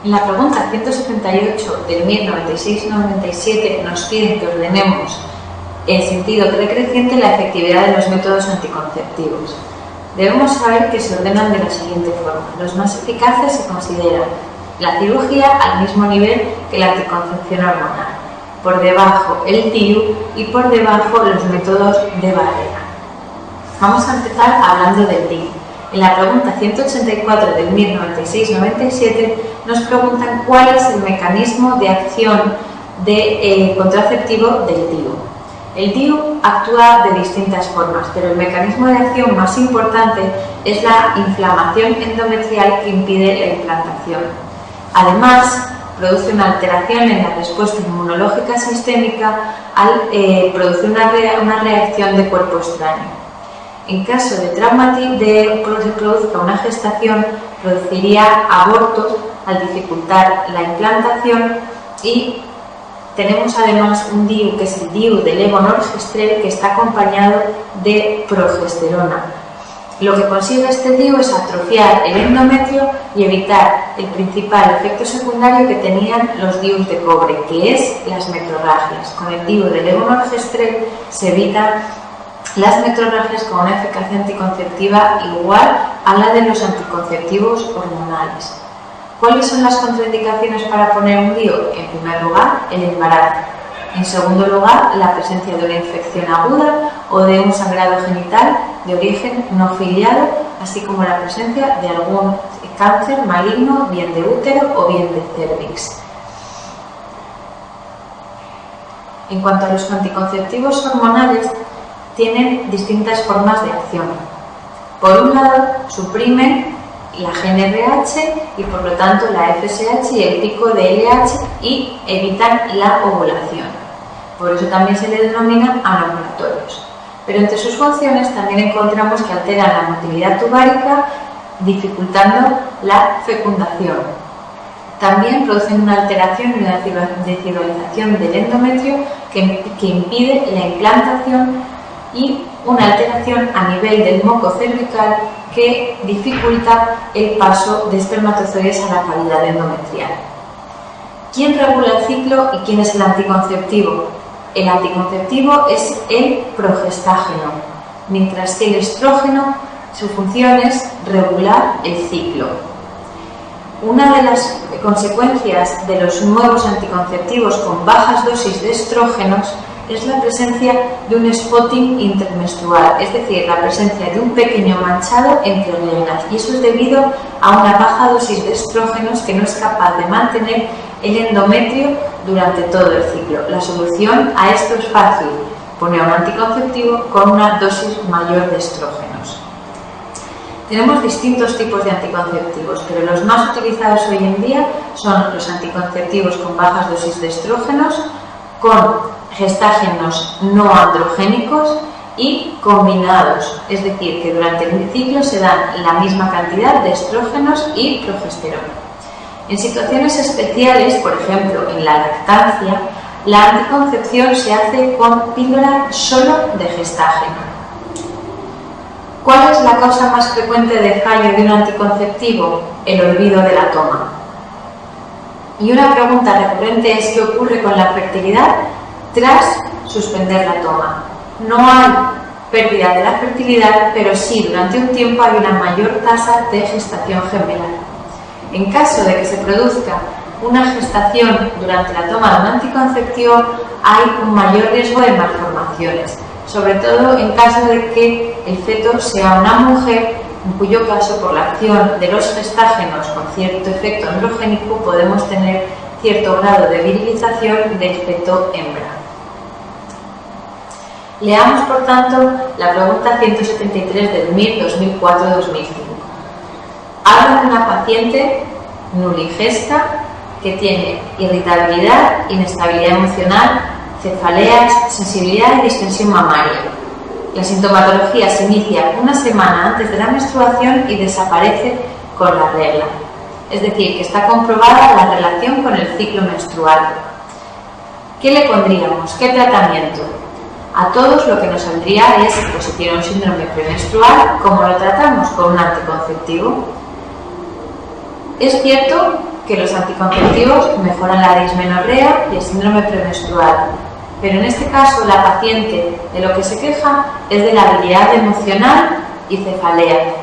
En la pregunta 178 del MIR 96-97 nos piden que ordenemos en sentido decreciente la efectividad de los métodos anticonceptivos. Debemos saber que se ordenan de la siguiente forma. Los más eficaces se consideran la cirugía al mismo nivel que la anticoncepción hormonal, por debajo el DIU y por debajo los métodos de barrera. Vamos a empezar hablando del DIU. En la pregunta 184 del MIR 96-97 nos preguntan cuál es el mecanismo de acción contraceptivo del DIU. El DIU actúa de distintas formas, pero el mecanismo de acción más importante es la inflamación endometrial que impide la implantación. Además, produce una alteración en la respuesta inmunológica sistémica al producir una reacción de cuerpo extraño. En caso de que se produzca una gestación, produciría abortos al dificultar la implantación y tenemos además un DIU que es el DIU de levonorgestrel que está acompañado de progesterona. Lo que consigue este DIU es atrofiar el endometrio y evitar el principal efecto secundario que tenían los DIUs de cobre, que es las metrorragias. Con el DIU de levonorgestrel se evitan las metrorragias con una eficacia anticonceptiva igual a la de los anticonceptivos hormonales. ¿Cuáles son las contraindicaciones para poner un DIU? En primer lugar, el embarazo. En segundo lugar, la presencia de una infección aguda o de un sangrado genital de origen no filiado, así como la presencia de algún cáncer maligno, bien de útero o bien de cervix. En cuanto a los anticonceptivos hormonales, tienen distintas formas de acción. Por un lado, suprimen la GnRH y por lo tanto la FSH y el pico de LH y evitan la ovulación. Por eso también se le denominan anovulatorios. Pero entre sus funciones también encontramos que alteran la motilidad tubárica, dificultando la fecundación. También producen una alteración y una desigualización del endometrio que impide la implantación y una alteración a nivel del moco cervical que dificulta el paso de espermatozoides a la cavidad endometrial. ¿Quién regula el ciclo y quién es el anticonceptivo? El anticonceptivo es el progestágeno, mientras que el estrógeno, su función es regular el ciclo. Una de las consecuencias de los nuevos anticonceptivos con bajas dosis de estrógenos es la presencia de un spotting intermenstrual, es decir, la presencia de un pequeño manchado entre reglas, y eso es debido a una baja dosis de estrógenos que no es capaz de mantener el endometrio durante todo el ciclo. La solución a esto es fácil, poner un anticonceptivo con una dosis mayor de estrógenos. Tenemos distintos tipos de anticonceptivos, pero los más utilizados hoy en día son los anticonceptivos con bajas dosis de estrógenos, con gestágenos no androgénicos y combinados, es decir, que durante el ciclo se dan la misma cantidad de estrógenos y progesterona. En situaciones especiales, por ejemplo en la lactancia, la anticoncepción se hace con píldora solo de gestágeno. ¿Cuál es la causa más frecuente de fallo de un anticonceptivo? El olvido de la toma. Y una pregunta recurrente es ¿qué ocurre con la fertilidad tras suspender la toma? No hay pérdida de la fertilidad, pero sí durante un tiempo hay una mayor tasa de gestación gemelar. En caso de que se produzca una gestación durante la toma de un anticonceptivo, hay un mayor riesgo de malformaciones, sobre todo en caso de que el feto sea una mujer, en cuyo caso, por la acción de los gestágenos con cierto efecto androgénico, podemos tener cierto grado de virilización del feto hembra. Leamos, por tanto, la pregunta 173 del MIR 2004-2005. Habla de una paciente nuligesta que tiene irritabilidad, inestabilidad emocional, cefaleas, sensibilidad y distensión mamaria. La sintomatología se inicia una semana antes de la menstruación y desaparece con la regla. Es decir, que está comprobada la relación con el ciclo menstrual. ¿Qué le pondríamos? ¿Qué tratamiento? A todos lo que nos saldría es, pues si tiene un síndrome premenstrual, ¿cómo lo tratamos? Con un anticonceptivo. Es cierto que los anticonceptivos mejoran la dismenorrea y el síndrome premenstrual. Pero en este caso, la paciente de lo que se queja es de la habilidad emocional y cefalea,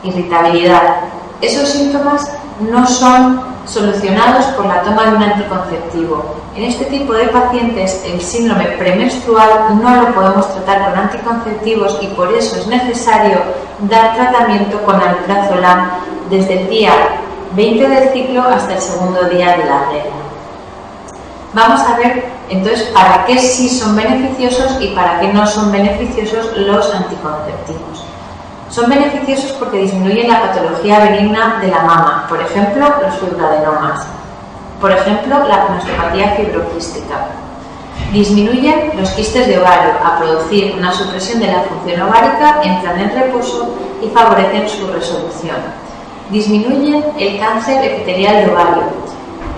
irritabilidad. Esos síntomas no son solucionados por la toma de un anticonceptivo. En este tipo de pacientes, el síndrome premenstrual no lo podemos tratar con anticonceptivos y por eso es necesario dar tratamiento con alprazolam desde el día 20 del ciclo hasta el segundo día de la regla. Vamos a ver entonces para qué sí son beneficiosos y para qué no son beneficiosos los anticonceptivos. Son beneficiosos porque disminuyen la patología benigna de la mama, por ejemplo, los fibroadenomas, por ejemplo, la mastopatía fibroquística. Disminuyen los quistes de ovario a producir una supresión de la función ovárica, entran en reposo y favorecen su resolución. Disminuyen el cáncer epitelial de ovario.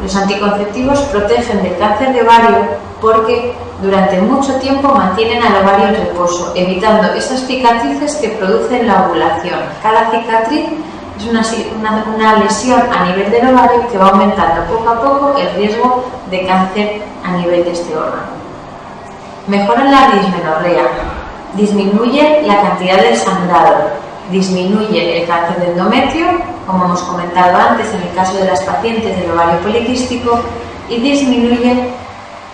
Los anticonceptivos protegen del cáncer de ovario porque durante mucho tiempo mantienen al ovario en reposo, evitando esas cicatrices que producen la ovulación. Cada cicatriz es una lesión a nivel del ovario que va aumentando poco a poco el riesgo de cáncer a nivel de este órgano. Mejoran la dismenorrea, disminuye la cantidad del sangrado, disminuye el cáncer de endometrio, como hemos comentado antes en el caso de las pacientes del ovario poliquístico, y disminuye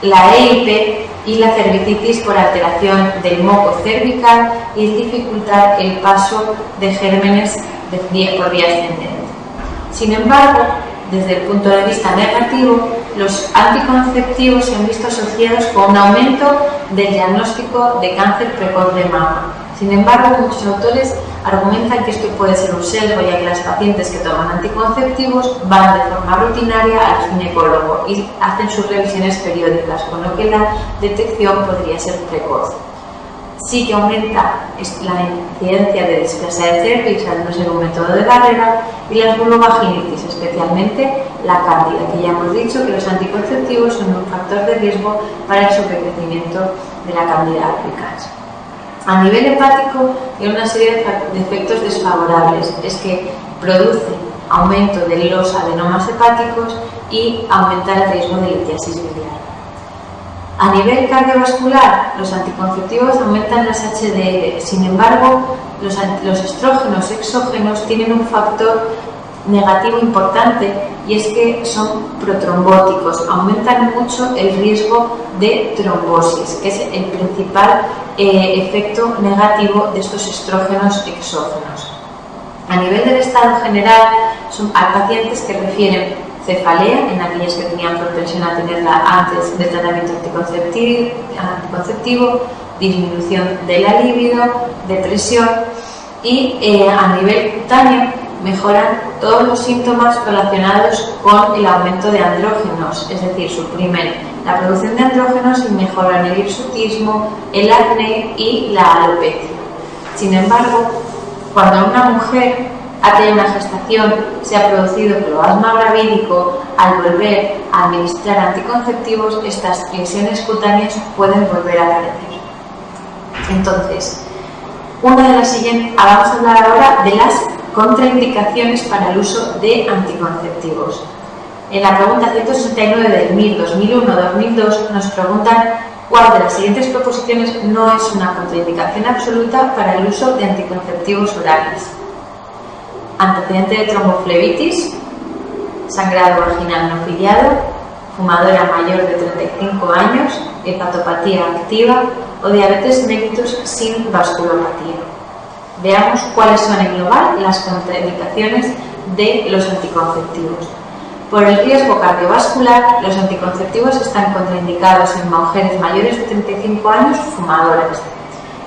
la EIP y la cervicitis por alteración del moco cervical y dificultar el paso de gérmenes por vía ascendente. Sin embargo, desde el punto de vista negativo, los anticonceptivos se han visto asociados con un aumento del diagnóstico de cáncer precoz de mama. Sin embargo, muchos autores argumentan que esto puede ser un sesgo, ya que las pacientes que toman anticonceptivos van de forma rutinaria al ginecólogo y hacen sus revisiones periódicas, con lo que la detección podría ser precoz. Sí que aumenta la incidencia de displasia de cervix al no ser un método de barrera y las vulvovaginitis, especialmente la cándida, que ya hemos dicho que los anticonceptivos son un factor de riesgo para el sobrecrecimiento de la cándida albicans. A nivel hepático, hay una serie de efectos desfavorables, es que produce aumento de los adenomas hepáticos y aumenta el riesgo de litiasis biliar. A nivel cardiovascular, los anticonceptivos aumentan las HDL, sin embargo, los estrógenos exógenos tienen un factor negativo importante y es que son protrombóticos, aumentan mucho el riesgo de trombosis, que es el principal efecto negativo de estos estrógenos exógenos. A nivel del estado general, hay pacientes que refieren cefalea en aquellas que tenían propensión a tenerla antes del tratamiento anticonceptivo, disminución de la libido, depresión y a nivel cutáneo mejoran todos los síntomas relacionados con el aumento de andrógenos, es decir, suprimen la producción de andrógenos y mejoran el hirsutismo, el acné y la alopecia. Sin embargo, cuando una mujer ha tenido una gestación, se ha producido cloasma gravídico, al volver a administrar anticonceptivos, estas lesiones cutáneas pueden volver a aparecer. Entonces, vamos a hablar ahora de las contraindicaciones para el uso de anticonceptivos. En la pregunta 169 del MIR 2001-2002 nos preguntan cuál de las siguientes proposiciones no es una contraindicación absoluta para el uso de anticonceptivos orales. Antecedente de tromboflebitis, sangrado vaginal no filiado, fumadora mayor de 35 años, hepatopatía activa o diabetes mellitus sin vasculopatía. Veamos cuáles son en global las contraindicaciones de los anticonceptivos. Por el riesgo cardiovascular, los anticonceptivos están contraindicados en mujeres mayores de 35 años fumadoras.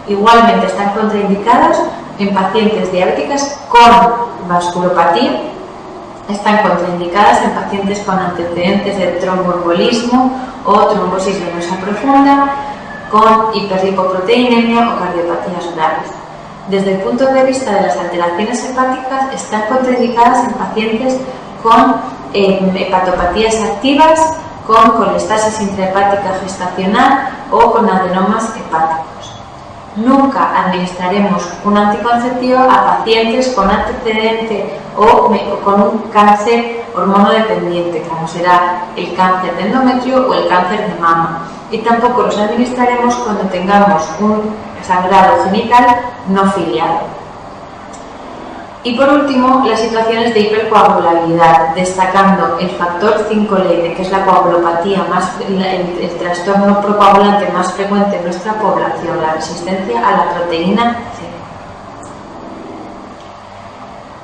Igualmente están contraindicados en pacientes diabéticas con vasculopatía, están contraindicadas en pacientes con antecedentes de tromboembolismo o trombosis venosa profunda, con hiperlipoproteinemia o cardiopatías orales. Desde el punto de vista de las alteraciones hepáticas, están contraindicadas en pacientes con hepatopatías activas, con colestasis intrahepática gestacional o con adenomas hepáticos. Nunca administraremos un anticonceptivo a pacientes con antecedente o con un cáncer hormonodependiente, como será el cáncer de endometrio o el cáncer de mama. Y tampoco los administraremos cuando tengamos un sangrado genital no filiado. Y por último, las situaciones de hipercoagulabilidad, destacando el factor 5-Leide, que es la coagulopatía, el trastorno procoagulante más frecuente en nuestra población, la resistencia a la proteína C.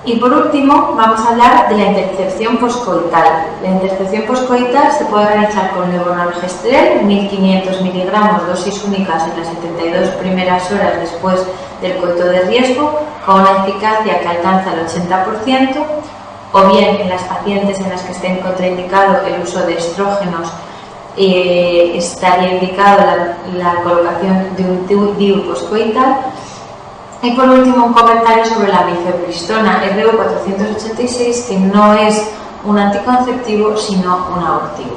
Y por último, vamos a hablar de la intercepción poscoital. La intercepción poscoital se puede realizar con levonorgestrel, 1500 miligramos, dosis únicas en las 72 primeras horas después del coito de riesgo, con una eficacia que alcanza el 80%, o bien en las pacientes en las que esté contraindicado el uso de estrógenos, estaría indicado la colocación de un DIU poscoital. Y por último, un comentario sobre la mifepristona RU486, que no es un anticonceptivo sino un abortivo.